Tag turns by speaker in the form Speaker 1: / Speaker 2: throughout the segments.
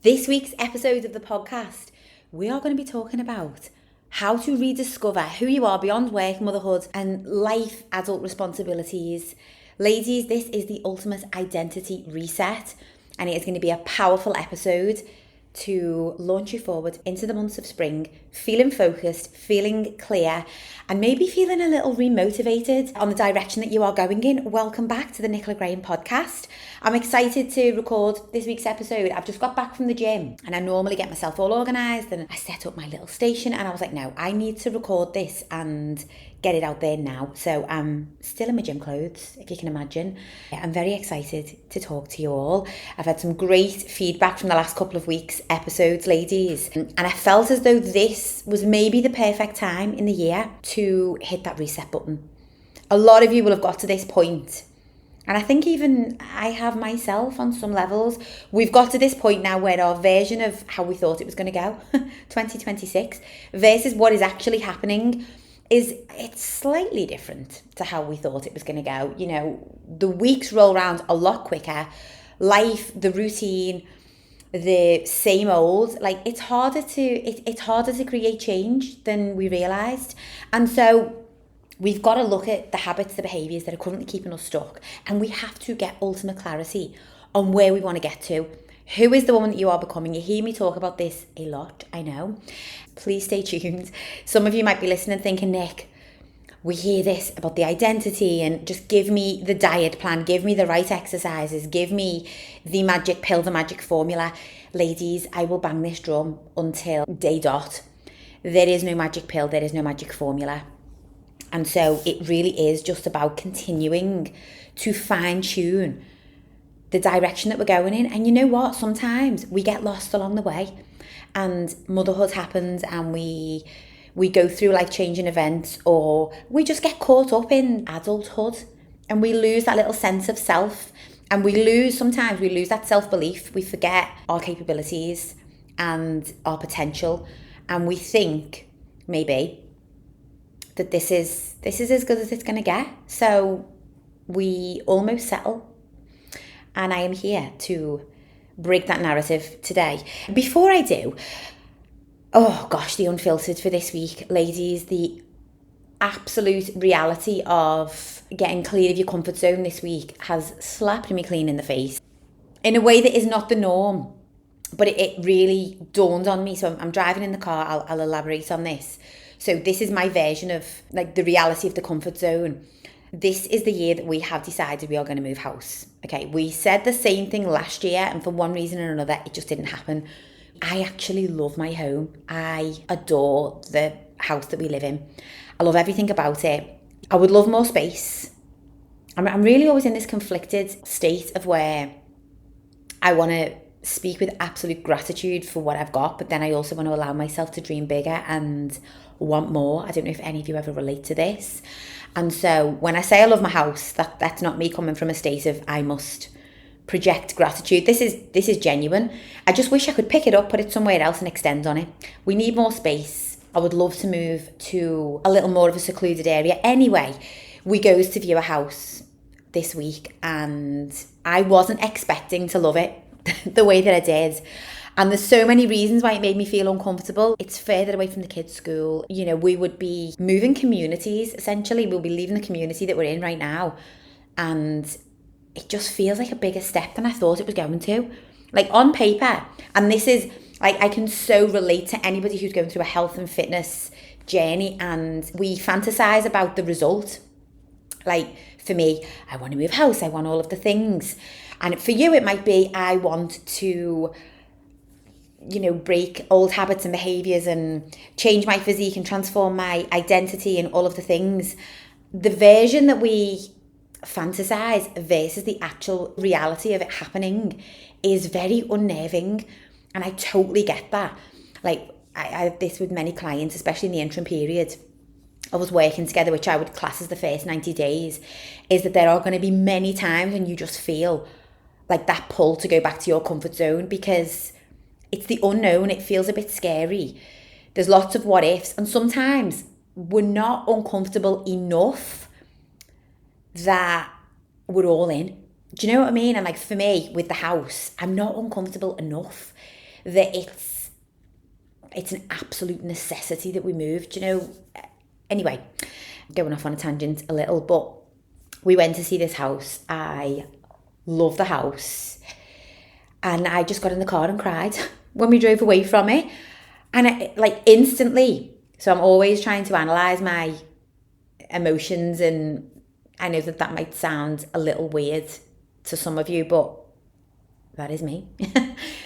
Speaker 1: This week's episode of the podcast, we are going to be talking about how to rediscover who you are beyond work, motherhood, and life adult responsibilities. Ladies, this is the ultimate identity reset, and it is going to be a powerful episode to launch you forward into the months of spring, feeling focused, feeling clear, and maybe feeling a little remotivated on the direction that you are going in. Welcome back to the Nicola Graham Podcast. I'm excited to record this week's episode. I've just got back from the gym and I normally get myself all organised and I set up my little station, and I was like, no, I need to record this and get it out there now. So I'm still in my gym clothes, if you can imagine. I'm very excited to talk to you all. I've had some great feedback from the last couple of weeks' episodes, ladies, and I felt as though this was maybe the perfect time in the year to hit that reset button. A lot of you will have got to this point, and I think even I have myself on some levels. We've got to this point now where our version of how we thought it was going to go, 2026, versus what is actually happening, it's slightly different to how we thought it was going to go. You know, the weeks roll around a lot quicker. Life, the routine, the same old, like it's harder to create change than we realised. And so we've got to look at the habits, the behaviours that are currently keeping us stuck, and we have to get ultimate clarity on where we want to get to. Who is the woman that you are becoming? You hear me talk about this a lot, I know. Please stay tuned. Some of you might be listening thinking, Nick, we hear this about the identity and just give me the diet plan, give me the right exercises, give me the magic pill, the magic formula. Ladies, I will bang this drum until day dot. There is no magic pill, there is no magic formula. And so it really is just about continuing to fine tune the direction that we're going in. And you know what? Sometimes we get lost along the way and motherhood happens and we go through life-changing events, or we just get caught up in adulthood and we lose that little sense of self, and sometimes we lose that self-belief. We forget our capabilities and our potential, and we think maybe that this is as good as it's going to get. So we almost settle. And I am here to break that narrative today. Before I do, oh gosh, the Unfiltered for this week, ladies, the absolute reality of getting clear of your comfort zone this week has slapped me clean in the face in a way that is not the norm. But it really dawned on me. So I'm driving in the car, I'll elaborate on this. So this is my version of like the reality of the comfort zone. This is the year that we have decided we are going to move house. Okay, we said the same thing last year, and for one reason or another, it just didn't happen. I actually love my home. I adore the house that we live in. I love everything about it. I would love more space. I'm really always in this conflicted state of where I want to speak with absolute gratitude for what I've got, but then I also want to allow myself to dream bigger and want more. I don't know if any of you ever relate to this. And so when I say I love my house, that's not me coming from a state of I must project gratitude. This is genuine. I just wish I could pick it up, put it somewhere else and extend on it. We need more space. I would love to move to a little more of a secluded area. Anyway, we goes to view a house this week and I wasn't expecting to love it the way that I did. And there's so many reasons why it made me feel uncomfortable. It's further away from the kids' school. You know, we would be moving communities, essentially. We'll be leaving the community that we're in right now. And it just feels like a bigger step than I thought it was going to. Like on paper. And this is, like, I can so relate to anybody who's going through a health and fitness journey. And we fantasize about the result. Like, for me, I want to move house. I want all of the things. And for you, it might be, I want to, you know, break old habits and behaviours and change my physique and transform my identity and all of the things. The version that we fantasize versus the actual reality of it happening is very unnerving. And I totally get that. Like, I have this with many clients, especially in the interim period I was working together, which I would class as the first 90 days, is that there are going to be many times when you just feel like that pull to go back to your comfort zone because it's the unknown. It feels a bit scary. There's lots of what ifs. And sometimes we're not uncomfortable enough that we're all in. Do you know what I mean? And like for me with the house, I'm not uncomfortable enough that it's an absolute necessity that we move. Do you know? Anyway, going off on a tangent a little, but we went to see this house. I love the house. And I just got in the car and cried when we drove away from it. And instantly. So I'm always trying to analyse my emotions, and I know that might sound a little weird to some of you, but that is me.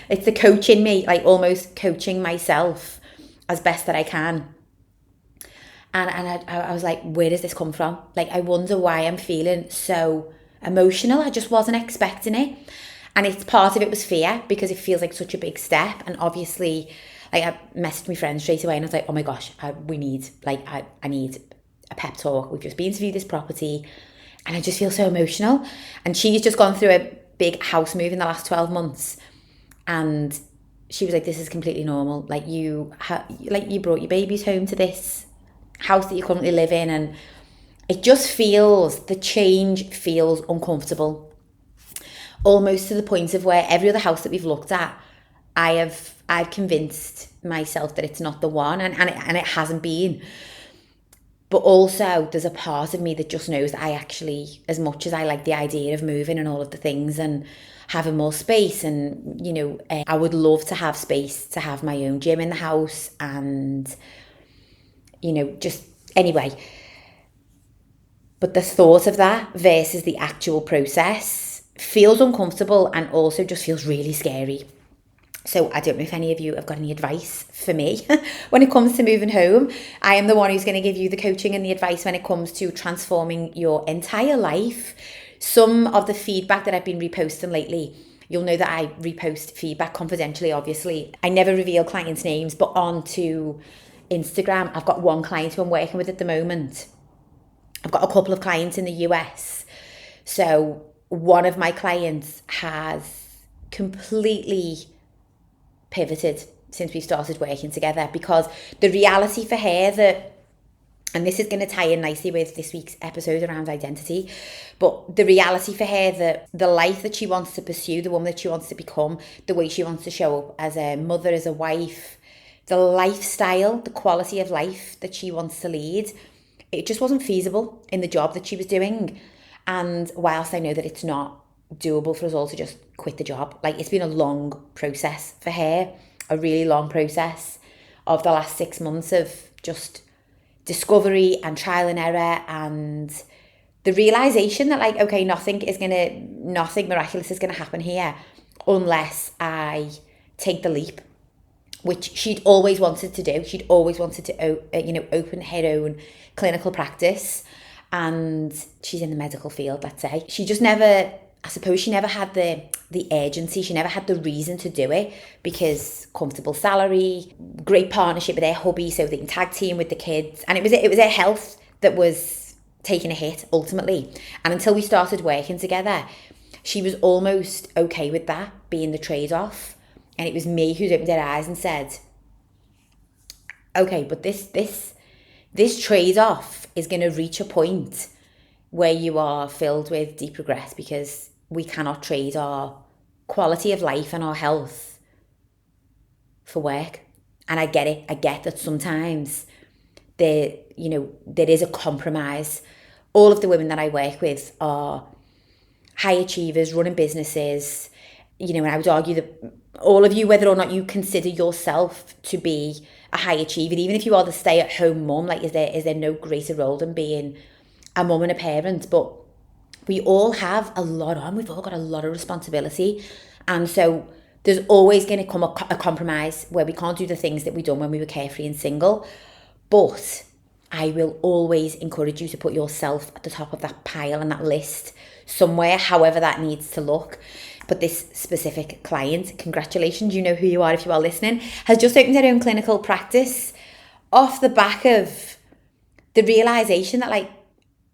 Speaker 1: It's the coach in me, almost coaching myself as best that I can. And I was like, where does this come from? I wonder why I'm feeling so emotional. I just wasn't expecting it. And it's part of it was fear, because it feels like such a big step. And obviously, I messaged my friend straight away and I was like, oh my gosh, I need a pep talk. We've just been to view this property and I just feel so emotional. And she's just gone through a big house move in the last 12 months. And she was like, this is completely normal. You brought your babies home to this house that you currently live in. And it just feels, the change feels uncomfortable. Almost to the point of where every other house that we've looked at, I've convinced myself that it's not the one, and it hasn't been. But also there's a part of me that just knows that I actually, as much as I like the idea of moving and all of the things and having more space, and I would love to have space to have my own gym in the house, and just anyway. But the thought of that versus the actual process feels uncomfortable, and also just feels really scary. So I don't know if any of you have got any advice for me when it comes to moving home. I am the one who's going to give you the coaching and the advice when it comes to transforming your entire life. Some of the feedback that I've been reposting lately, you'll know that I repost feedback confidentially, obviously. I never reveal clients' names, but onto Instagram, I've got one client who I'm working with at the moment. I've got a couple of clients in the US. So one of my clients has completely pivoted since we started working together, because the reality for her that, and this is going to tie in nicely with this week's episode around identity, but the reality for her that the life that she wants to pursue, the woman that she wants to become, the way she wants to show up as a mother, as a wife, the lifestyle, the quality of life that she wants to lead, it just wasn't feasible in the job that she was doing. And whilst I know that it's not doable for us all to just quit the job, it's been a long process for her, a really long process of the last 6 months of just discovery and trial and error, and the realization that okay, nothing miraculous is gonna happen here unless I take the leap, which she'd always wanted to do. She'd always wanted to open her own clinical practice, and she's in the medical field, let's say. She just never, I suppose she never had the urgency, she never had the reason to do it, because comfortable salary, great partnership with her hubby so they can tag team with the kids, and it was her health that was taking a hit ultimately. And until we started working together, she was almost okay with that being the trade-off. And it was me who opened her eyes and said, okay, but this trade-off is going to reach a point where you are filled with deep regret, because we cannot trade our quality of life and our health for work. And I get it. I get that sometimes there is a compromise. All of the women that I work with are high achievers, running businesses, and I would argue that all of you, whether or not you consider yourself to be a high achiever, even if you are the stay-at-home mum, is there no greater role than being a mum and a parent? But we all have a lot on. We've all got a lot of responsibility. And so there's always going to come a compromise where we can't do the things that we done when we were carefree and single. But I will always encourage you to put yourself at the top of that pile and that list somewhere, however that needs to look. But this specific client, congratulations, you know who you are if you are listening, has just opened her own clinical practice off the back of the realization that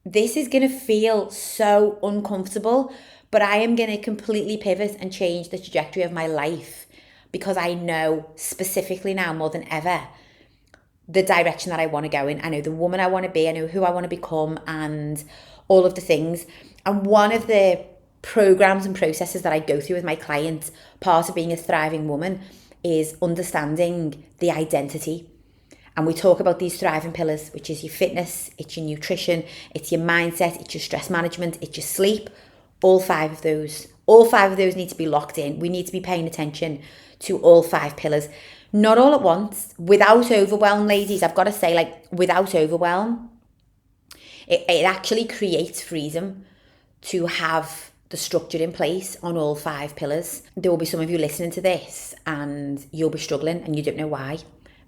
Speaker 1: this is going to feel so uncomfortable, but I am going to completely pivot and change the trajectory of my life, because I know specifically now more than ever the direction that I want to go in. I know the woman I want to be, I know who I want to become, and all of the things. And one of the programs and processes that I go through with my clients, part of being a thriving woman, is understanding the identity. And we talk about these thriving pillars, which is your fitness, it's your nutrition, it's your mindset, it's your stress management, it's your sleep. All five of those need to be locked in. We need to be paying attention to all 5 pillars. Not all at once, without overwhelm, ladies. I've got to say, like, without overwhelm, it actually creates freedom to have the structure in place on all 5 pillars. There will be some of you listening to this and you'll be struggling and you don't know why.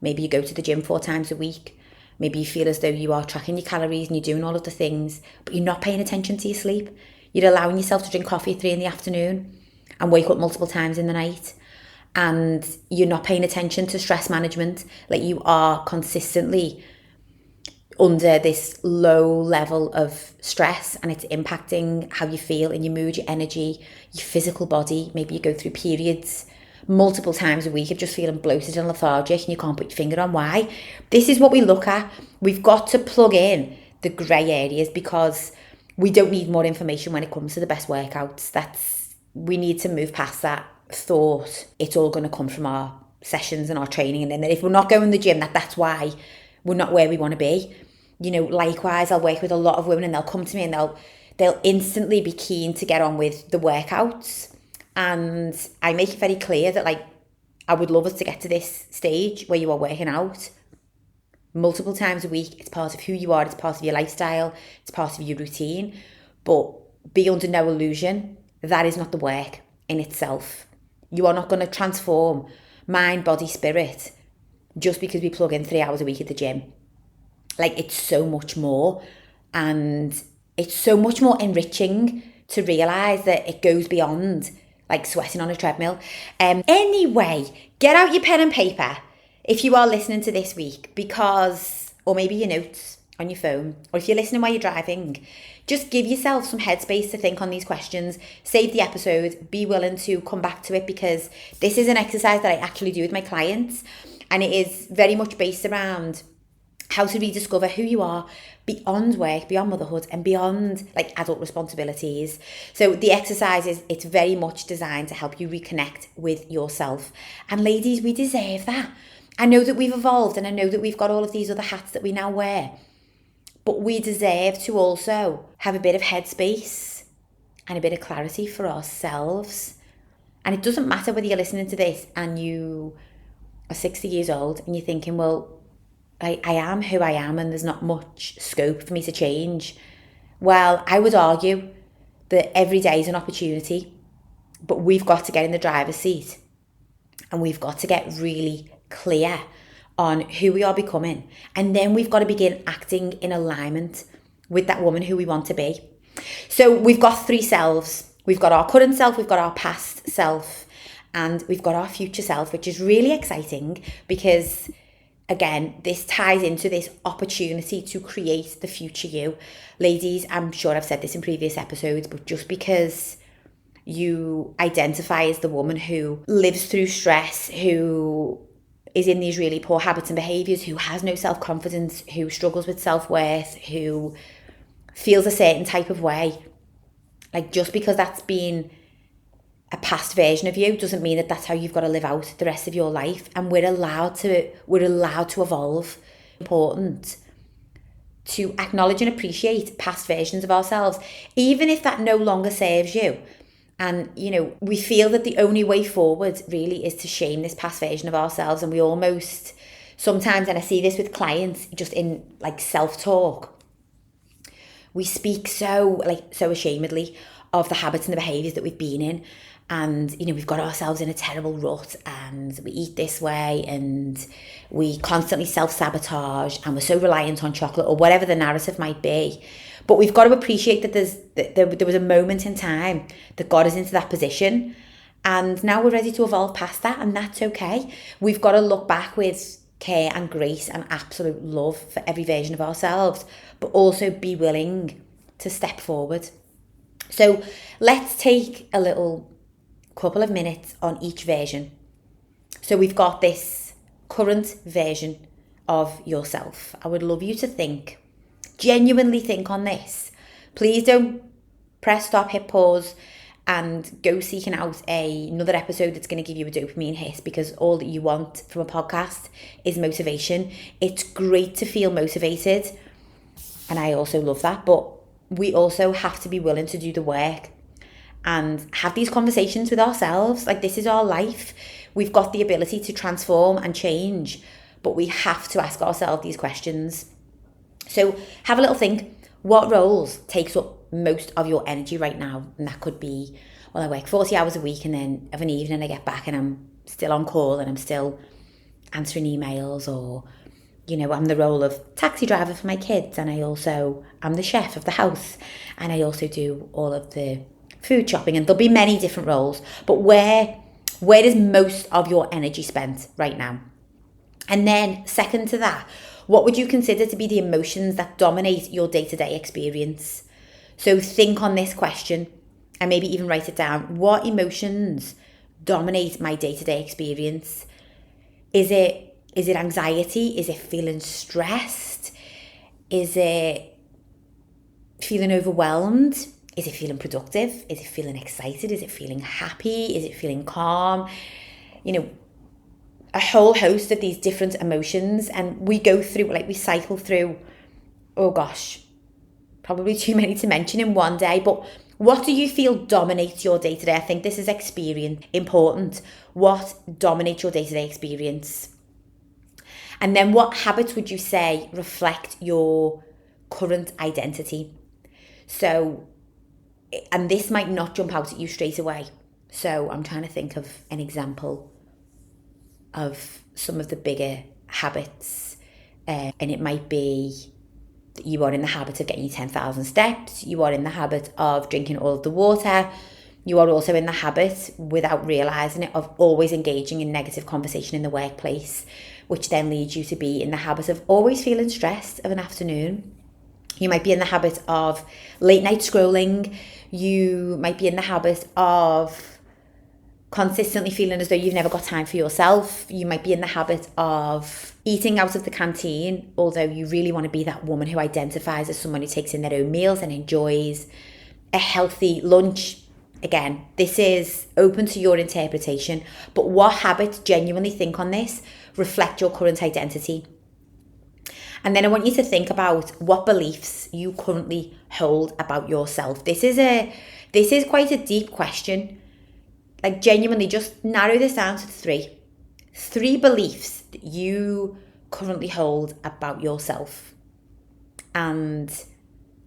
Speaker 1: Maybe you go to the gym 4 times a week. Maybe you feel as though you are tracking your calories and you're doing all of the things, but you're not paying attention to your sleep. You're allowing yourself to drink coffee at 3 in the afternoon and wake up multiple times in the night. And you're not paying attention to stress management. Like, you are consistently under this low level of stress and it's impacting how you feel and your mood, your energy, your physical body. Maybe you go through periods multiple times a week of just feeling bloated and lethargic and you can't put your finger on why. This is what we look at. We've got to plug in the grey areas because we don't need more information when it comes to the best workouts. We need to move past that thought. It's all going to come from our sessions and our training, and then if we're not going to the gym, that's why we're not where we want to be. You know, likewise, I'll work with a lot of women and they'll come to me and they'll instantly be keen to get on with the workouts. And I make it very clear that, like, I would love us to get to this stage where you are working out multiple times a week. It's part of who you are. It's part of your lifestyle. It's part of your routine. But be under no illusion, that is not the work in itself. You are not going to transform mind, body, spirit just because we plug in 3 hours a week at the gym. Like, it's so much more, and it's so much more enriching to realise that it goes beyond, like, sweating on a treadmill. Anyway, get out your pen and paper if you are listening to this week, because, or maybe your notes on your phone, or if you're listening while you're driving, just give yourself some headspace to think on these questions. Save the episode, be willing to come back to it, because this is an exercise that I actually do with my clients, and it is very much based around how to rediscover who you are beyond work, beyond motherhood, and beyond, like, adult responsibilities. So the exercise it's very much designed to help you reconnect with yourself. And ladies, we deserve that. I know that we've evolved and I know that we've got all of these other hats that we now wear, but we deserve to also have a bit of headspace and a bit of clarity for ourselves. And it doesn't matter whether you're listening to this and you are 60 years old and you're thinking, well, I am who I am and there's not much scope for me to change. Well, I would argue that every day is an opportunity, but we've got to get in the driver's seat and we've got to get really clear on who we are becoming. And then we've got to begin acting in alignment with that woman who we want to be. So we've got 3 selves. We've got our current self, we've got our past self, and we've got our future self, which is really exciting because, again, this ties into this opportunity to create the future you. Ladies, I'm sure I've said this in previous episodes, but just because you identify as the woman who lives through stress, who is in these really poor habits and behaviours, who has no self-confidence, who struggles with self-worth, who feels a certain type of way, like, just because that's been a past version of you doesn't mean that that's how you've got to live out the rest of your life. And we're allowed to evolve. Important to acknowledge and appreciate past versions of ourselves, even if that no longer serves you. And, you know, we feel that the only way forward really is to shame this past version of ourselves. And we almost sometimes, and I see this with clients, just in, like, self-talk, we speak so ashamedly of the habits and the behaviours that we've been in. And, you know, we've got ourselves in a terrible rut and we eat this way and we constantly self-sabotage and we're so reliant on chocolate, or whatever the narrative might be. But we've got to appreciate that there was a moment in time that got us into that position, and now we're ready to evolve past that, and that's okay. We've got to look back with care and grace and absolute love for every version of ourselves, but also be willing to step forward. So let's take a little couple of minutes on each version. So we've got this current version of yourself. I would love you to genuinely think on this. Please don't press stop, hit pause and go seeking out another episode that's going to give you a dopamine hit, because all that you want from a podcast is motivation. It's great to feel motivated, and I also love that, but we also have to be willing to do the work and have these conversations with ourselves. Like, this is our life. We've got the ability to transform and change, but we have to ask ourselves these questions. So have a little think. What roles takes up most of your energy right now? And that could be, well, I work 40 hours a week, and then of an evening I get back and I'm still on call and I'm still answering emails, or, you know, I'm the role of taxi driver for my kids, and I'm the chef of the house, and I also do all of the food shopping, and there'll be many different roles. But where is most of your energy spent right now? And then second to that, what would you consider to be the emotions that dominate your day-to-day experience? So think on this question and maybe even write it down. What emotions dominate my day-to-day experience? Is it anxiety? Is it feeling stressed? Is it feeling overwhelmed? Is it feeling productive? Is it feeling excited? Is it feeling happy? Is it feeling calm? You know, a whole host of these different emotions, and we cycle through, oh gosh, probably too many to mention in one day. But what do you feel dominates your day-to-day? I think this is important. What dominates your day-to-day experience? And then what habits would you say reflect your current identity? So, and this might not jump out at you straight away. So I'm trying to think of an example of some of the bigger habits. And it might be that you are in the habit of getting your 10,000 steps. You are in the habit of drinking all of the water. You are also in the habit, without realising it, of always engaging in negative conversation in the workplace, which then leads you to be in the habit of always feeling stressed of an afternoon. You might be in the habit of late night scrolling. You might be in the habit of consistently feeling as though you've never got time for yourself. You might be in the habit of eating out of the canteen, although you really want to be that woman who identifies as someone who takes in their own meals and enjoys a healthy lunch. Again, this is open to your interpretation, but what habits, genuinely think on this, reflect your current identity? And then I want you to think about what beliefs you currently hold about yourself. This is quite a deep question. Like, genuinely, just narrow this down to three beliefs that you currently hold about yourself. And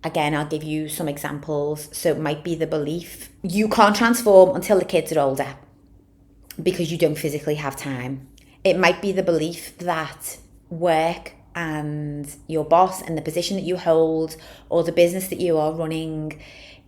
Speaker 1: again, I'll give you some examples. So it might be the belief you can't transform until the kids are older because you don't physically have time. It might be the belief that work and your boss and the position that you hold or the business that you are running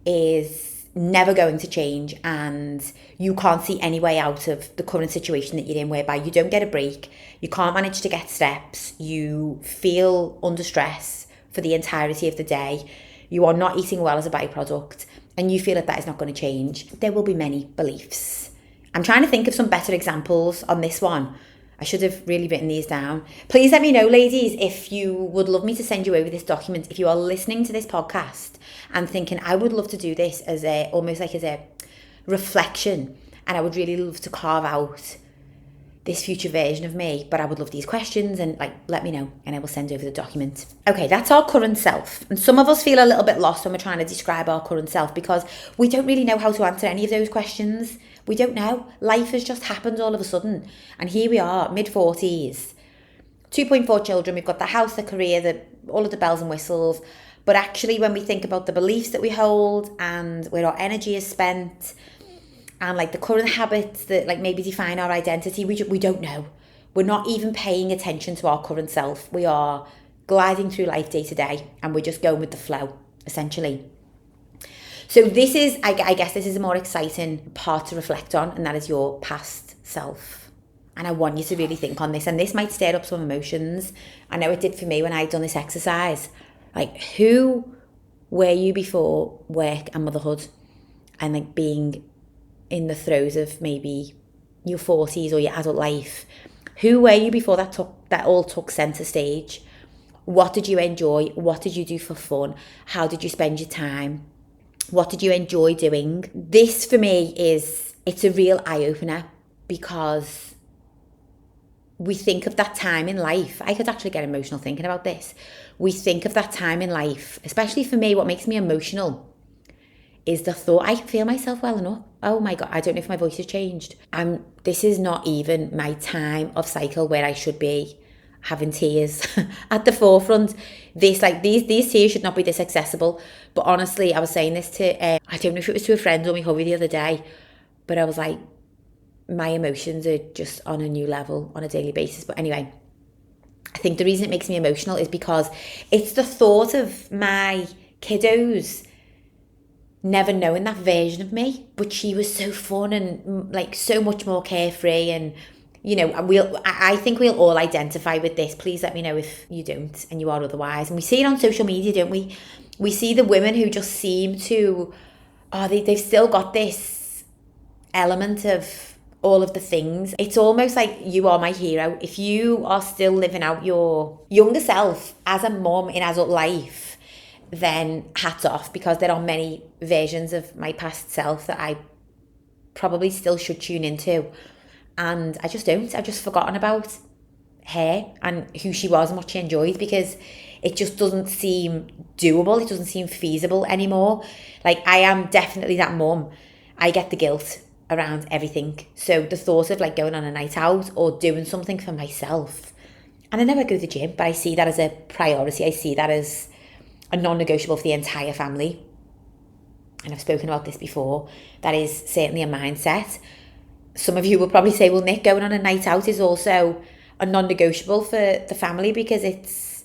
Speaker 1: is never going to change, and you can't see any way out of the current situation that you're in, whereby you don't get a break, you can't manage to get steps, you feel under stress for the entirety of the day, you are not eating well as a byproduct, and you feel that is not going to change. There will be many beliefs. I'm trying to think of some better examples on this one. I should have really written these down. Please let me know, ladies, if you would love me to send you over this document. If you are listening to this podcast and thinking, I would love to do this as a reflection, and I would really love to carve out this future version of me, but I would love these questions, and let me know and I will send over the document. Okay, that's our current self. And some of us feel a little bit lost when we're trying to describe our current self because we don't really know how to answer any of those questions. We don't know. Life has just happened all of a sudden. And here we are, mid-40s, 2.4 children. We've got the house, the career, all of the bells and whistles. But actually, when we think about the beliefs that we hold and where our energy is spent and the current habits that maybe define our identity, we don't know. We're not even paying attention to our current self. We are gliding through life day to day and we're just going with the flow, essentially. So this is, I guess this is a more exciting part to reflect on, and that is your past self. And I want you to really think on this, and this might stir up some emotions. I know it did for me when I'd done this exercise. Who were you before work and motherhood and being in the throes of maybe your 40s or your adult life? Who were you before that all took centre stage? What did you enjoy? What did you do for fun? How did you spend your time? What did you enjoy doing? This for me it's a real eye-opener, because we think of that time in life. I could actually get emotional thinking about this. We think of that time in life, especially for me, what makes me emotional is the thought, I can feel myself welling up. Oh my God, I don't know if my voice has changed. This is not even my time of cycle where I should be having tears at the forefront. These tears should not be this accessible. But honestly, I was saying this to, I don't know if it was to a friend or my hubby the other day, but I was like, my emotions are just on a new level on a daily basis. But anyway, I think the reason it makes me emotional is because it's the thought of my kiddos never knowing that version of me, but she was so fun and like so much more carefree. And you know, I think we'll all identify with this. Please let me know if you don't and you are otherwise. And we see it on social media, don't we? We see the women who just seem to, they've still got this element of all of the things. It's almost like you are my hero. If you are still living out your younger self as a mom in adult life, then hats off, because there are many versions of my past self that I probably still should tune into. And I just don't. I've just forgotten about her and who she was and what she enjoyed, because it just doesn't seem doable. It doesn't seem feasible anymore. Like, I am definitely that mum. I get the guilt around everything. So the thought of like going on a night out or doing something for myself, and I never go to the gym, but I see that as a priority. I see that as a non-negotiable for the entire family. And I've spoken about this before. That is certainly a mindset. Some of you will probably say, well, Nick, going on a night out is also a non-negotiable for the family, because it's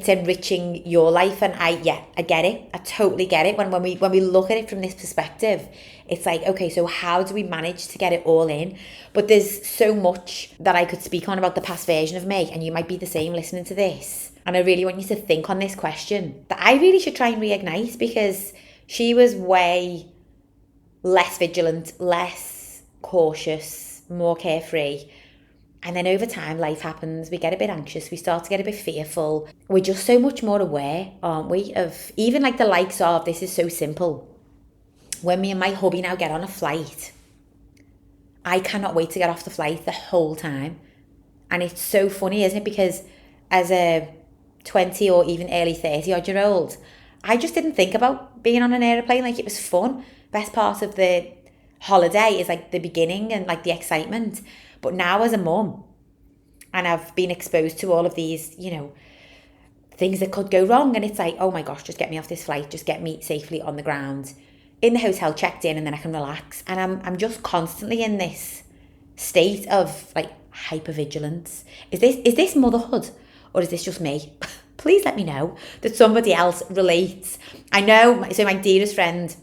Speaker 1: enriching your life. And I get it. I totally get it. When we look at it from this perspective, it's like, okay, so how do we manage to get it all in? But there's so much that I could speak on about the past version of me, and you might be the same listening to this. And I really want you to think on this question that I really should try and reignite, because she was way less vigilant, less cautious, more carefree. And then over time, life happens. We get a bit anxious. We start to get a bit fearful. We're just so much more aware, aren't we? Of even like the likes of, this is so simple. When me and my hubby now get on a flight, I cannot wait to get off the flight the whole time. And it's so funny, isn't it? Because as a 20 or even early 30 odd year old, I just didn't think about being on an aeroplane. Like, it was fun. Best part of the holiday is like the beginning and like the excitement. But now as a mum, and I've been exposed to all of these, you know, things that could go wrong, and it's like, oh my gosh, just get me off this flight, just get me safely on the ground in the hotel, checked in, and then I can relax. And I'm just constantly in this state of like hypervigilance. Is this motherhood, or is this just me? Please let me know that somebody else relates. I know, so my dearest friend,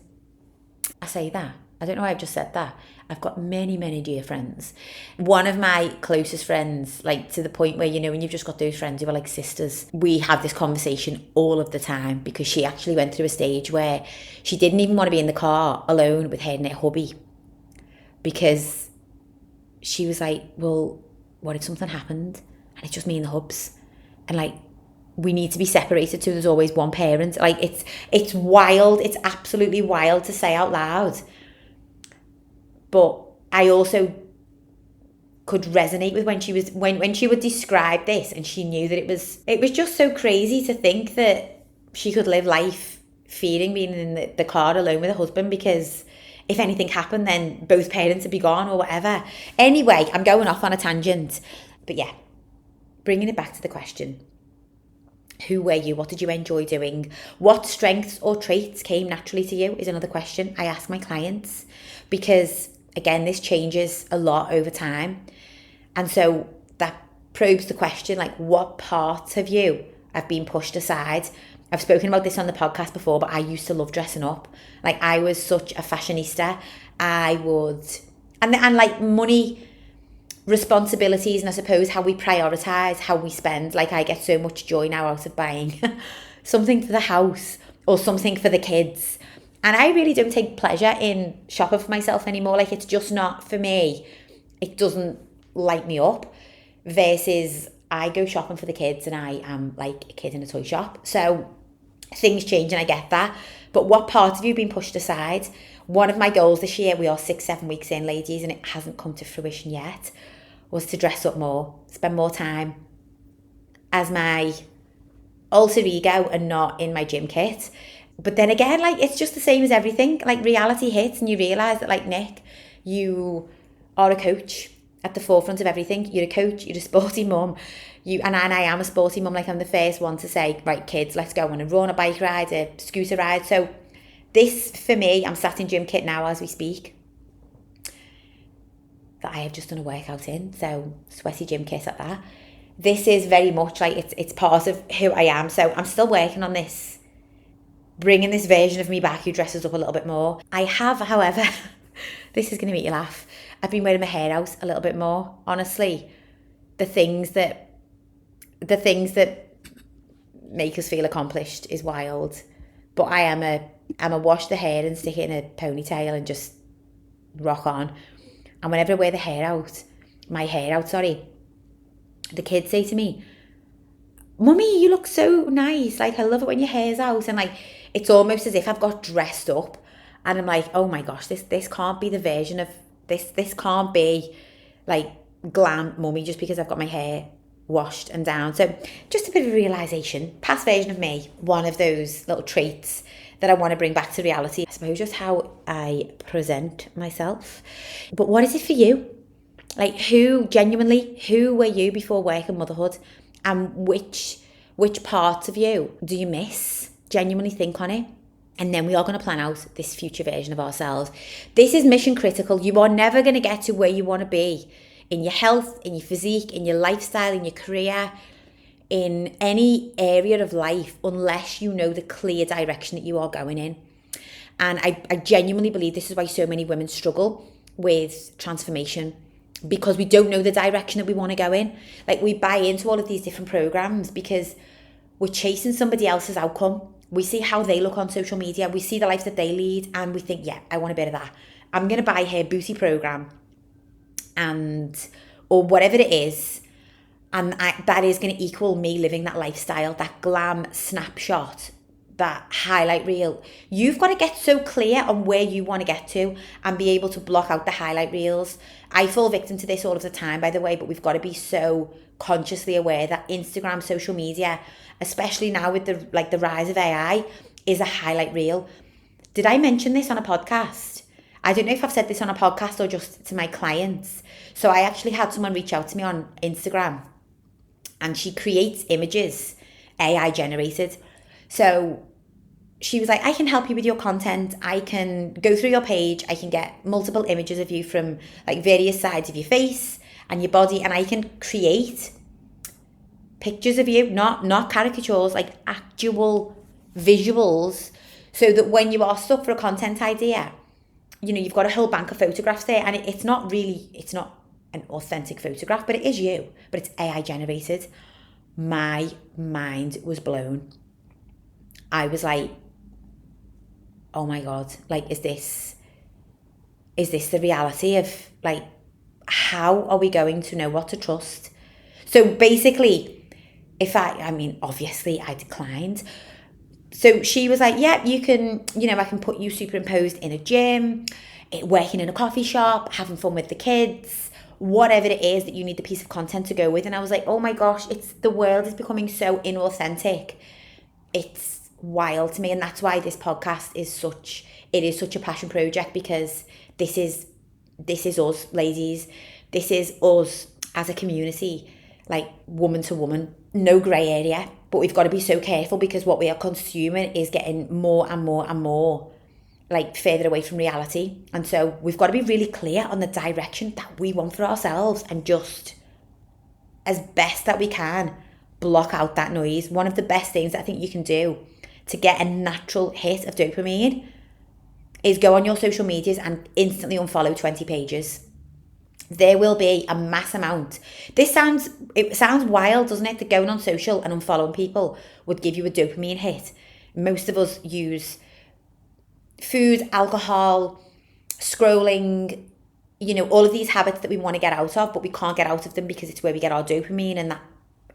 Speaker 1: I say that, I don't know why I've just said that. I've got many, many dear friends. One of my closest friends, like to the point where, you know, when you've just got those friends who are like sisters, we have this conversation all of the time, because she actually went through a stage where she didn't even want to be in the car alone with her and her hubby, because she was like, well, what if something happened and it's just me and the hubs? And like, we need to be separated, so there's always one parent. Like, it's wild. It's absolutely wild to say out loud. But I also could resonate with when she was when she would describe this, and she knew that it was just so crazy to think that she could live life fearing being in the car alone with her husband, because if anything happened, then both parents would be gone or whatever. Anyway, I'm going off on a tangent. But yeah, bringing it back to the question. Who were you? What did you enjoy doing? What strengths or traits came naturally to you is another question I ask my clients, because again, this changes a lot over time. And so that probes the question, like, what parts of you have been pushed aside? I've spoken about this on the podcast before, but I used to love dressing up. Like, I was such a fashionista. I would, and like money, responsibilities, and I suppose how we prioritize, how we spend. Like, I get so much joy now out of buying something for the house or something for the kids. And I really don't take pleasure in shopping for myself anymore. Like, it's just not for me. It doesn't light me up. Versus I go shopping for the kids and I am like a kid in a toy shop. So things change and I get that. But what part of you been pushed aside? One of my goals this year, we are 6-7 weeks in, ladies, and it hasn't come to fruition yet, was to dress up more, spend more time as my alter ego and not in my gym kit. But then again, like, it's just the same as everything. Like, reality hits and you realise that, like, Nick, you are a coach at the forefront of everything. You're a coach, you're a sporty mum. And I am a sporty mum. Like, I'm the first one to say, right, kids, let's go on a run, a bike ride, a scooter ride. So this, for me, I'm sat in gym kit now as we speak, that I have just done a workout in. So sweaty gym kit at that. This is very much like, it's part of who I am. So I'm still working on this, bringing this version of me back who dresses up a little bit more. I have, however, this is going to make you laugh, I've been wearing my hair out a little bit more. Honestly, the things that make us feel accomplished is wild. But I'm a wash the hair and stick it in a ponytail and just rock on. And whenever I wear my hair out, the kids say to me, Mummy, you look so nice. Like, I love it when your hair's out. And like, it's almost as if I've got dressed up and I'm like, oh my gosh, this can't be the version of this can't be like glam mummy just because I've got my hair washed and down. So just a bit of a realisation, past version of me, one of those little traits that I want to bring back to reality. I suppose just how I present myself. But what is it for you? Like, who were you before work and motherhood? And which parts of you do you miss? Genuinely think on it. And then we are going to plan out this future version of ourselves. This is mission critical. You are never going to get to where you want to be in your health, in your physique, in your lifestyle, in your career, in any area of life, unless you know the clear direction that you are going in. And I genuinely believe this is why so many women struggle with transformation, because we don't know the direction that we want to go in. Like, we buy into all of these different programs because we're chasing somebody else's outcome. We see how they look on social media. We see the life that they lead and we think, yeah, I want a bit of that. I'm going to buy her booty program or whatever it is. And that is going to equal me living that lifestyle, that glam snapshot, that highlight reel. You've got to get so clear on where you want to get to and be able to block out the highlight reels. I fall victim to this all of the time, by the way, but we've got to be so consciously aware that Instagram, social media, especially now with the rise of AI, is a highlight reel. Did I mention this on a podcast? I don't know if I've said this on a podcast or just to my clients. So I actually had someone reach out to me on Instagram, and she creates images, AI generated. So she was like, I can help you with your content. I can go through your page. I can get multiple images of you from like various sides of your face and your body. And I can create pictures of you, not caricatures, like actual visuals, so that when you are stuck for a content idea, you know, you've got a whole bank of photographs there. And it's not an authentic photograph, but it is you, but it's AI generated. My mind was blown. I was like, oh my God, like, is this the reality of, like, how are we going to know what to trust? So basically, obviously I declined. So she was like, yeah, you can, I can put you superimposed in a gym, working in a coffee shop, having fun with the kids, whatever it is that you need the piece of content to go with. And I was like, oh my gosh, the world is becoming so inauthentic. It's wild to me. And that's why this podcast is such a passion project, because this is us, ladies. This is us as a community, like woman to woman, no grey area. But we've got to be so careful, because what we are consuming is getting more and more and more like further away from reality. And so we've got to be really clear on the direction that we want for ourselves, and just as best that we can block out that noise. One of the best things that I think you can do to get a natural hit of dopamine is go on your social medias and instantly unfollow 20 pages. There will be a mass amount. It sounds wild, doesn't it? That going on social and unfollowing people would give you a dopamine hit. Most of us use food, alcohol, scrolling, all of these habits that we want to get out of, but we can't get out of them because it's where we get our dopamine, and that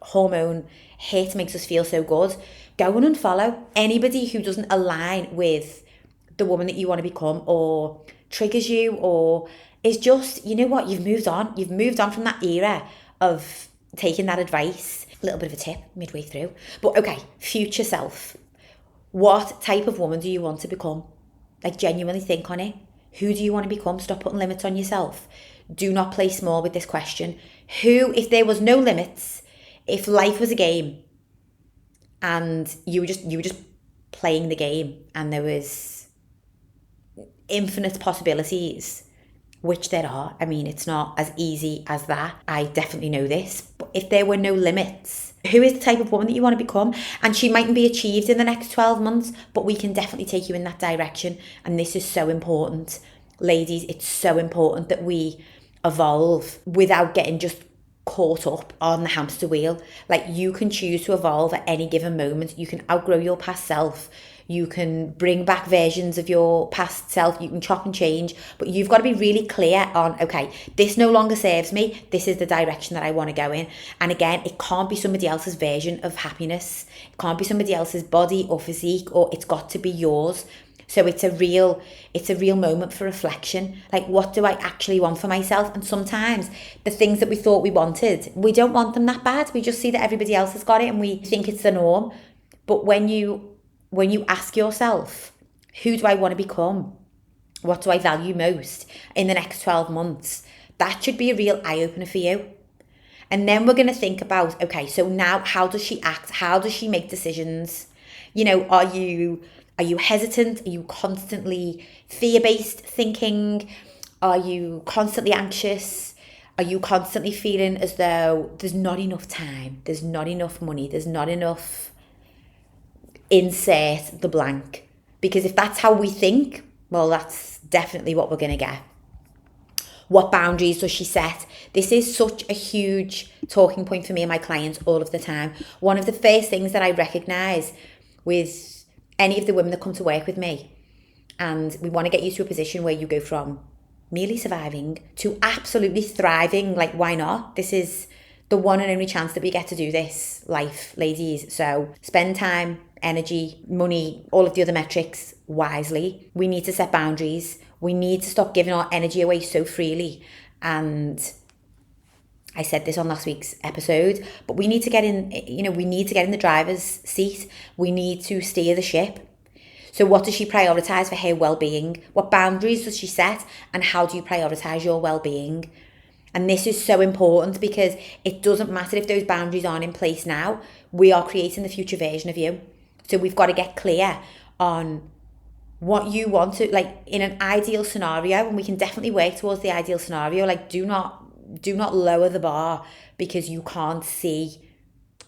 Speaker 1: hormone hit makes us feel so good, go and unfollow anybody who doesn't align with the woman that you want to become, or triggers you, or is just, you know what, you've moved on from that era of taking that advice. A little bit of a tip midway through, but okay, future self, what type of woman do you want to become? Like, genuinely think on it. Who do you want to become? Stop putting limits on yourself. Do not play small with this question. Who, if there was no limits, if life was a game and you were just playing the game and there was infinite possibilities, which there are. I mean, it's not as easy as that. I definitely know this. But if there were no limits, who is the type of woman that you want to become? And she mightn't be achieved in the next 12 months, but we can definitely take you in that direction. And this is so important. Ladies, it's so important that we evolve without getting just caught up on the hamster wheel. Like, you can choose to evolve at any given moment. You can outgrow your past self. You can bring back versions of your past self. You can chop and change, but you've got to be really clear on, okay, this no longer serves me. This is the direction that I want to go in. And again, it can't be somebody else's version of happiness. It can't be somebody else's body or physique, or it's got to be yours. So it's a real moment for reflection. Like, what do I actually want for myself? And sometimes the things that we thought we wanted, we don't want them that bad. We just see that everybody else has got it and we think it's the norm. But when you ask yourself, who do I want to become? What do I value most in the next 12 months? That should be a real eye-opener for you. And then we're going to think about, okay, so now how does she act? How does she make decisions? You know, are you hesitant? Are you constantly fear-based thinking? Are you constantly anxious? Are you constantly feeling as though there's not enough time, there's not enough money, there's not enough, insert the blank? Because if that's how we think, well, that's definitely what we're going to get. What boundaries does she set? This is such a huge talking point for me and my clients all of the time. One of the first things that I recognise with any of the women that come to work with me, and we want to get you to a position where you go from merely surviving to absolutely thriving. Like, why not? This is the one and only chance that we get to do this life, ladies. So spend time, energy, money, all of the other metrics wisely. We need to set boundaries. We need to stop giving our energy away so freely. And I said this on last week's episode, but we need to get in, we need to get in the driver's seat. We need to steer the ship. So what does she prioritise for her well-being? What boundaries does she set? And how do you prioritise your well-being? And this is so important, because it doesn't matter if those boundaries aren't in place now. We are creating the future version of you. So we've got to get clear on what you want to, like, in an ideal scenario, and we can definitely work towards the ideal scenario. Like, do not lower the bar because you can't see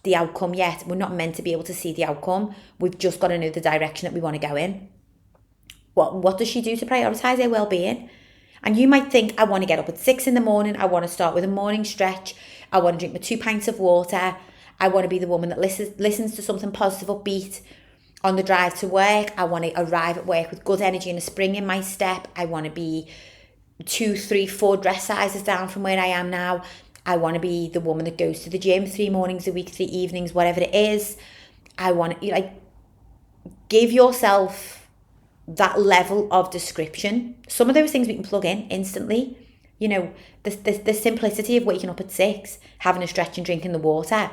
Speaker 1: the outcome yet. We're not meant to be able to see the outcome. We've just got to know the direction that we want to go in. What does she do to prioritise her well-being? And you might think, I want to get up at 6 a.m. I want to start with a morning stretch. I want to drink my 2 pints of water. I want to be the woman that listens to something positive, upbeat on the drive to work. I want to arrive at work with good energy and a spring in my step. I want to be 2, 3, 4 dress sizes down from where I am now. I want to be the woman that goes to the gym 3 mornings a week, 3 evenings, whatever it is. I want to, give yourself that level of description. Some of those things we can plug in instantly. The simplicity of waking up at 6, having a stretch and drinking the water.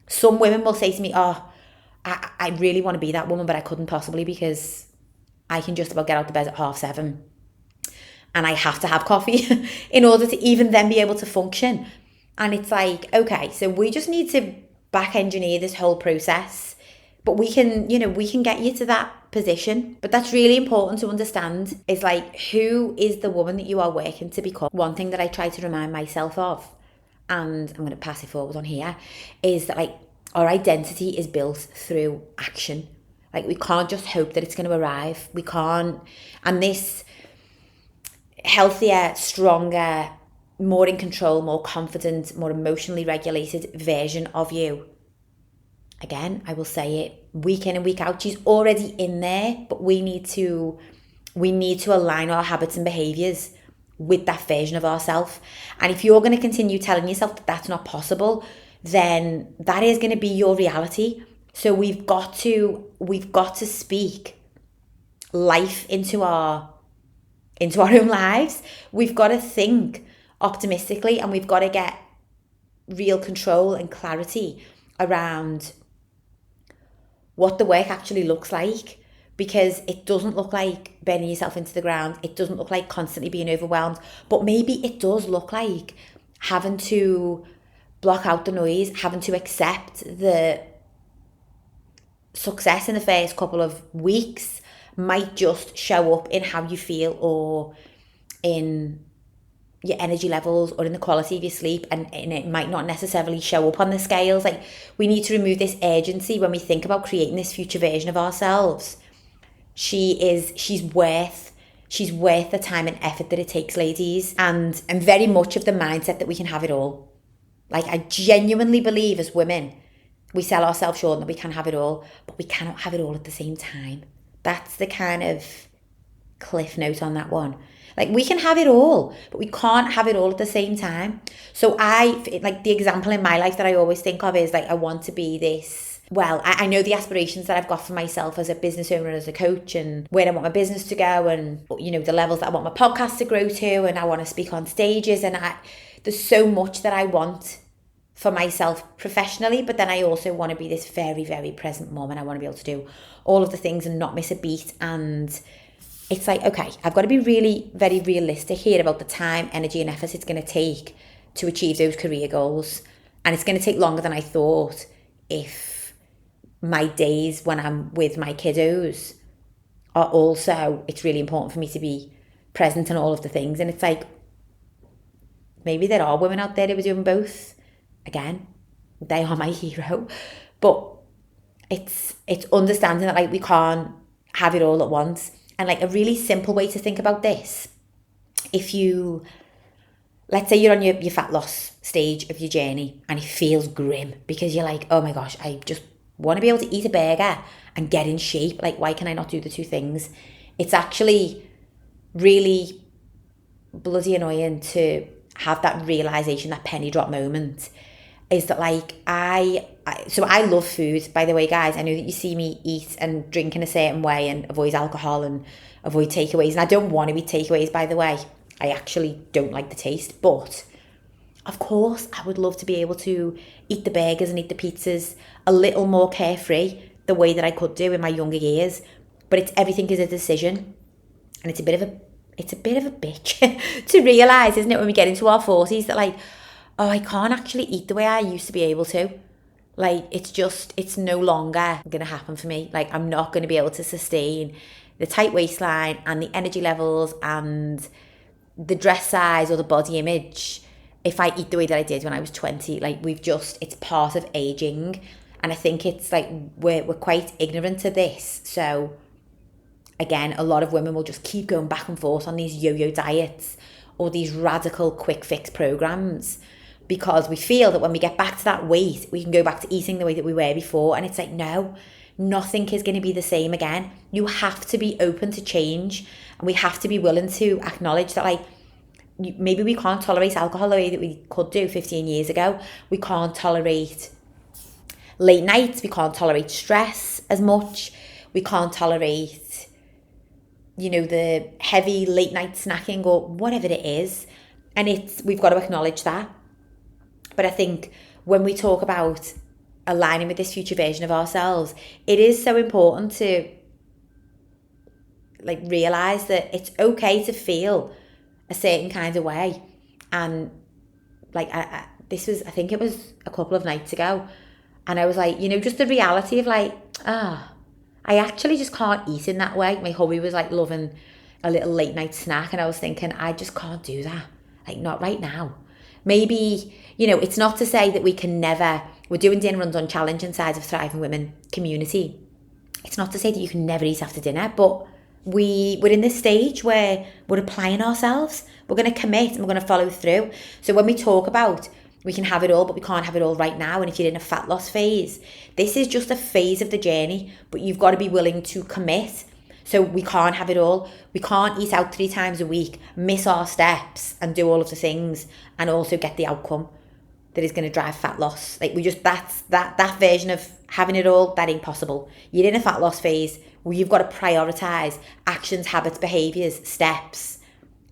Speaker 1: Some women will say to me, I really want to be that woman, but I couldn't possibly, because I can just about get out of bed at 7:30. And I have to have coffee in order to even then be able to function. And it's like, okay, so we just need to back engineer this whole process. But we can get you to that position. But that's really important to understand, is like, who is the woman that you are working to become? One thing that I try to remind myself of, and I'm going to pass it forward on here, is that, like, our identity is built through action. Like, we can't just hope that it's going to arrive. We can't. And this healthier, stronger, more in control, more confident, more emotionally regulated version of you, again, I will say it week in and week out, she's already in there, but we need to align our habits and behaviours with that version of ourselves. And if you're going to continue telling yourself that that's not possible, then that is going to be your reality. So we've got to speak life into our own lives. We've got to think optimistically, and we've got to get real control and clarity around what the work actually looks like, because it doesn't look like bending yourself into the ground. It doesn't look like constantly being overwhelmed, but maybe it does look like having to block out the noise, having to accept the success in the first couple of weeks might just show up in how you feel, or in your energy levels, or in the quality of your sleep, and it might not necessarily show up on the scales. Like, we need to remove this urgency when we think about creating this future version of ourselves. She's worth the time and effort that it takes, ladies, and very much of the mindset that we can have it all. Like, I genuinely believe as women, we sell ourselves short that we can have it all, but we cannot have it all at the same time. That's the kind of cliff note on that one. Like, we can have it all, but we can't have it all at the same time. So like, the example in my life that I always think of is, like, I want to be this, well, I know the aspirations that I've got for myself as a business owner and as a coach, and where I want my business to go, and, you know, the levels that I want my podcast to grow to, and I want to speak on stages, and there's so much that I want for myself professionally, but then I also want to be this very, very present mom, and I want to be able to do all of the things and not miss a beat. And it's like, okay, I've got to be really very realistic here about the time, energy and effort it's going to take to achieve those career goals. And it's going to take longer than I thought if my days when I'm with my kiddos are also, it's really important for me to be present in all of the things. And it's like, maybe there are women out there who are doing both. Again, they are my hero. But it's understanding that, like, we can't have it all at once. And, like, a really simple way to think about this, if you, let's say you're on your fat loss stage of your journey and it feels grim because you're like, oh my gosh, I just want to be able to eat a burger and get in shape. Like, why can I not do the two things? It's actually really bloody annoying to have that realization, that penny drop moment, is that, like, so I love food, by the way, guys. I know that you see me eat and drink in a certain way and avoid alcohol and avoid takeaways. And I don't want to eat takeaways, by the way. I actually don't like the taste. But, of course, I would love to be able to eat the burgers and eat the pizzas a little more carefree, the way that I could do in my younger years. But everything is a decision. And it's a bit of a bitch to realise, isn't it, when we get into our 40s, that, like, oh, I can't actually eat the way I used to be able to. Like, it's no longer going to happen for me. Like, I'm not going to be able to sustain the tight waistline and the energy levels and the dress size or the body image if I eat the way that I did when I was 20. Like, it's part of aging. And I think it's like, we're quite ignorant to this. So, again, a lot of women will just keep going back and forth on these yo-yo diets or these radical quick fix programs, because we feel that when we get back to that weight, we can go back to eating the way that we were before. And it's like, no, nothing is going to be the same again. You have to be open to change, and we have to be willing to acknowledge that, like, maybe we can't tolerate alcohol the way that we could do 15 years ago. We can't tolerate late nights. We can't tolerate stress as much. We can't tolerate, you know, the heavy late night snacking or whatever it is. And we've got to acknowledge that. But I think when we talk about aligning with this future version of ourselves, it is so important to, like, realise that it's okay to feel a certain kind of way. And, like, I think it was a couple of nights ago, and I was like, you know, just the reality of, like, I actually just can't eat in that way. My hubby was, like, loving a little late night snack, and I was thinking, I just can't do that. Like, not right now. Maybe, you know, it's not to say that we're doing dinner runs on Challenge inside of Thriving Women community. It's not to say that you can never eat after dinner, but we're in this stage where we're applying ourselves. We're going to commit and we're going to follow through. So when we talk about we can have it all, but we can't have it all right now, and if you're in a fat loss phase, this is just a phase of the journey, but you've got to be willing to commit. So we can't have it all. We can't eat out 3 times a week, miss our steps and do all of the things and also get the outcome. that is going to drive fat loss. Like that version of having it all, that ain't possible. You're in a fat loss phase where you've got to prioritize actions, habits, behaviors, steps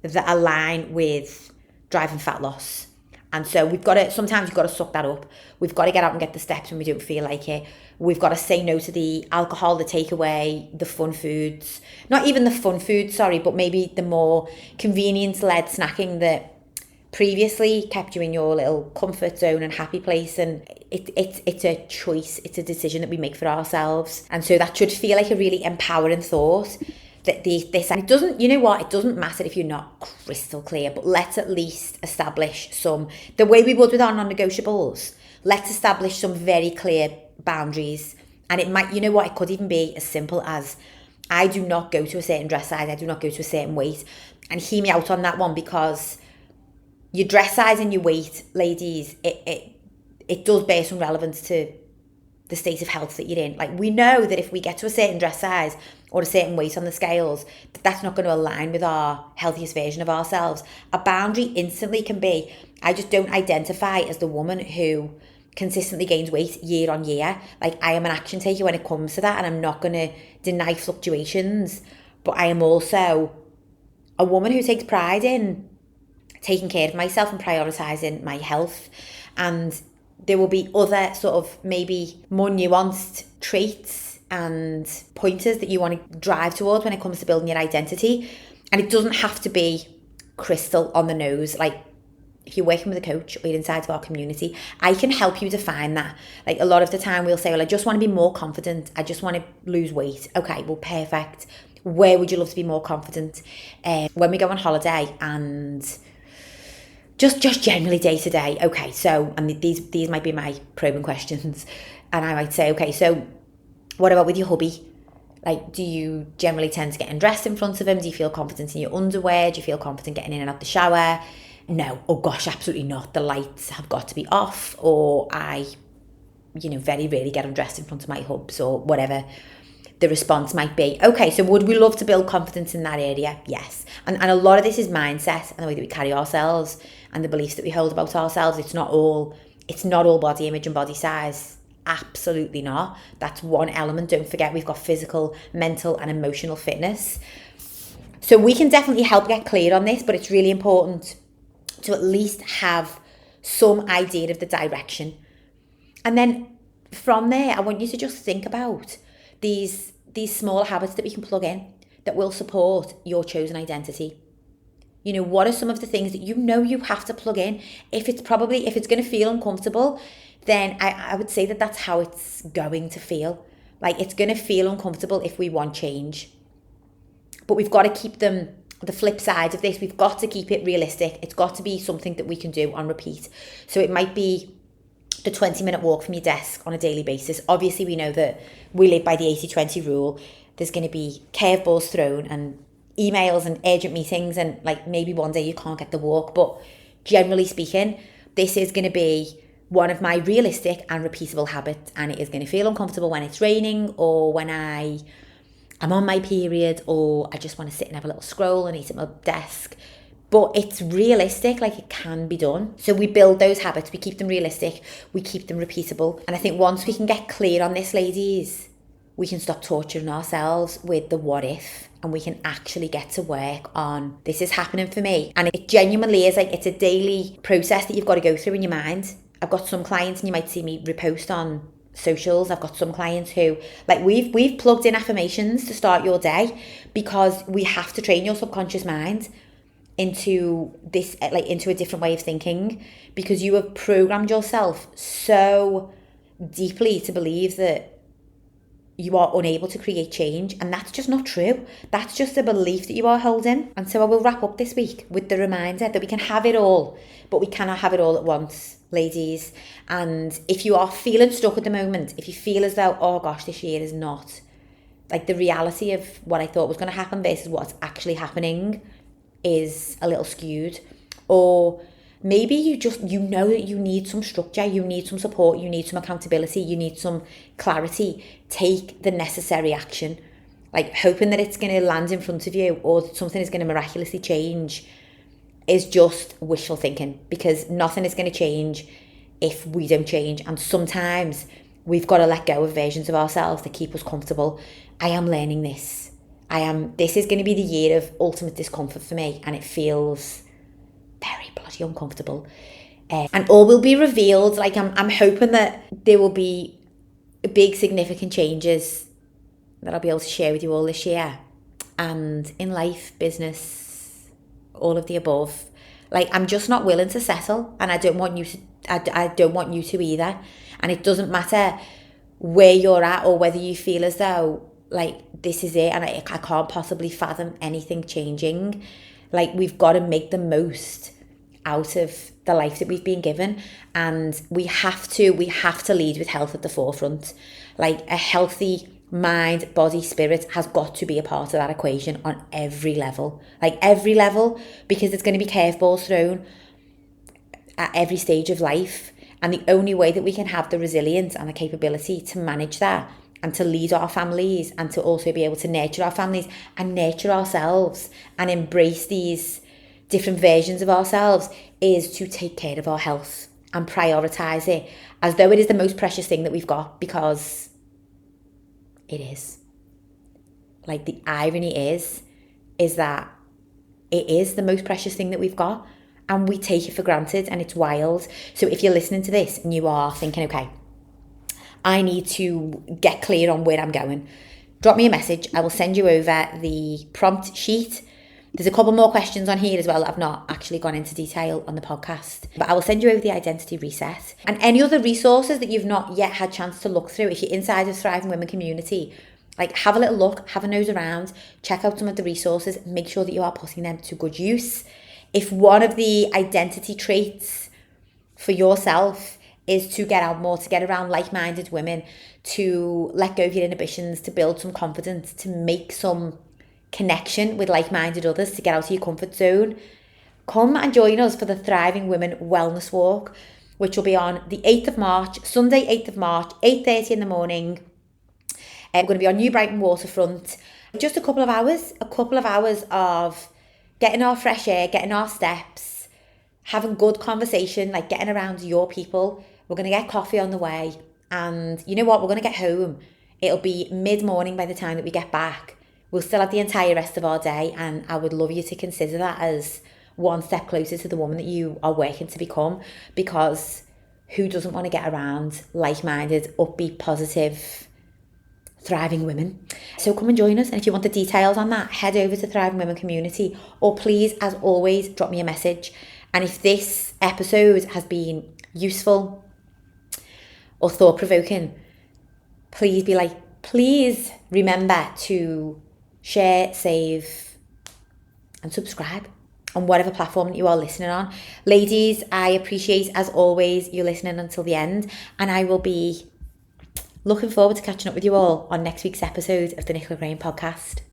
Speaker 1: that align with driving fat loss. And so sometimes you've got to suck that up. We've got to get out and get the steps when we don't feel like it. We've got to say no to the alcohol, the takeaway, the fun foods. Not even the fun foods, but maybe the more convenience-led snacking that previously kept you in your little comfort zone and happy place. And it's a choice, it's a decision that we make for ourselves. And so that should feel like a really empowering thought. And it doesn't, you know what, it doesn't matter if you're not crystal clear, but let's at least establish the way we would with our non-negotiables, let's establish some very clear boundaries. And it might, you know what, it could even be as simple as, I do not go to a certain dress size, I do not go to a certain weight. And hear me out on that one, because your dress size and your weight, ladies, it does bear some relevance to the state of health that you're in. Like, we know that if we get to a certain dress size or a certain weight on the scales, that's not going to align with our healthiest version of ourselves. A boundary instantly can be, I just don't identify as the woman who consistently gains weight year on year. Like, I am an action taker when it comes to that, and I'm not going to deny fluctuations, but I am also a woman who takes pride in taking care of myself and prioritizing my health. And there will be other sort of maybe more nuanced traits and pointers that you want to drive towards when it comes to building your identity. And it doesn't have to be crystal on the nose. Like, if you're working with a coach or you're inside of our community, I can help you define that. Like, a lot of the time we'll say, well, I just want to be more confident. I just want to lose weight. Okay, well, perfect. Where would you love to be more confident? When we go on holiday, and just generally day to day. Okay, so, and these might be my probing questions. And I might say, okay, so what about with your hubby? Like, do you generally tend to get undressed in front of him? Do you feel confident in your underwear? Do you feel confident getting in and out the shower? No. Oh gosh, absolutely not. The lights have got to be off, or I, very rarely get undressed in front of my hubs, or whatever the response might be. Okay, so would we love to build confidence in that area? Yes. And a lot of this is mindset and the way that we carry ourselves and the beliefs that we hold about ourselves. It's not all body image and body size. Absolutely not. That's one element. Don't forget, we've got physical, mental and emotional fitness. So we can definitely help get clear on this, but it's really important to at least have some idea of the direction. And then from there, I want you to just think about these small habits that we can plug in that will support your chosen identity. What are some of the things that you have to plug in? If it's going to feel uncomfortable, then I would say that that's how it's going to feel. Like, it's going to feel uncomfortable if we want change. But we've got to keep the flip side of this. We've got to keep it realistic. It's got to be something that we can do on repeat. So it might be the 20-minute walk from your desk on a daily basis. Obviously, we know that we live by the 80-20 rule. There's going to be curveballs thrown and emails and urgent meetings, and like maybe one day you can't get the walk. But generally speaking, this is going to be one of my realistic and repeatable habits, and it is going to feel uncomfortable when it's raining, or when I'm on my period, or I just want to sit and have a little scroll and eat at my desk. But it's realistic, like it can be done. So we build those habits, we keep them realistic, we keep them repeatable. And I think once we can get clear on this, ladies, we can stop torturing ourselves with the what if, and we can actually get to work on, this is happening for me. And it genuinely is, like, it's a daily process that you've got to go through in your mind. I've got some clients, and you might see me repost on socials, I've got some clients who, like, we've plugged in affirmations to start your day, because we have to train your subconscious mind into this, like, into a different way of thinking, because you have programmed yourself so deeply to believe that you are unable to create change, and that's just not true. That's just a belief that you are holding. And so I will wrap up this week with the reminder that we can have it all, but we cannot have it all at once, ladies. And if you are feeling stuck at the moment, if you feel as though, oh gosh, this year is not, like, the reality of what I thought was going to happen versus what's actually happening is a little skewed, or maybe you know that you need some structure, you need some support, you need some accountability, you need some clarity, take the necessary action. Like, hoping that it's going to land in front of you or something is going to miraculously change is just wishful thinking, because nothing is going to change if we don't change. And sometimes we've got to let go of versions of ourselves that keep us comfortable. I am learning this. This is going to be the year of ultimate discomfort for me, and it feels very bloody uncomfortable. And all will be revealed. Like I'm hoping that there will be big significant changes that I'll be able to share with you all this year. And in life, business, all of the above. Like, I'm just not willing to settle, and I don't want you to. I don't want you to either. And it doesn't matter where you're at or whether you feel as though like this is it and I can't possibly fathom anything changing. Like, we've got to make the most out of the life that we've been given, and we have to lead with health at the forefront. Like, a healthy mind, body, spirit has got to be a part of that equation on every level. Like, every level, because there's going to be curveballs thrown at every stage of life, and the only way that we can have the resilience and the capability to manage that and to lead our families and to also be able to nurture our families and nurture ourselves and embrace these different versions of ourselves is to take care of our health and prioritize it as though it is the most precious thing that we've got, because it is. Like, the irony is that it is the most precious thing that we've got, and we take it for granted, and it's wild. So if you're listening to this and you are thinking, okay, I need to get clear on where I'm going, drop me a message. I will send you over the prompt sheet. There's a couple more questions on here as well that I've not actually gone into detail on the podcast. But I will send you over the identity reset. And any other resources that you've not yet had a chance to look through, if you're inside the Thriving Women community, like, have a little look, have a nose around, check out some of the resources, make sure that you are putting them to good use. If one of the identity traits for yourself is to get out more, to get around like-minded women, to let go of your inhibitions, to build some confidence, to make some connection with like-minded others, to get out of your comfort zone, come and join us for the Thriving Women Wellness Walk, which will be on the 8th of March, Sunday 8th of March, 8:30 in the morning. We're going to be on New Brighton Waterfront. Just a couple of hours of getting our fresh air, getting our steps, having good conversation, like getting around your people. We're going to get coffee on the way. And you know what? We're going to get home. It'll be mid-morning by the time that we get back. We'll still have the entire rest of our day. And I would love you to consider that as one step closer to the woman that you are working to become. Because who doesn't want to get around like-minded, upbeat, positive, thriving women? So come and join us. And if you want the details on that, head over to Thriving Women Community, or please, as always, drop me a message. And if this episode has been useful or thought-provoking, please remember to share, save, and subscribe on whatever platform that you are listening on. Ladies, I appreciate, as always, you listening until the end, and I will be looking forward to catching up with you all on next week's episode of the Nicola Graham Podcast.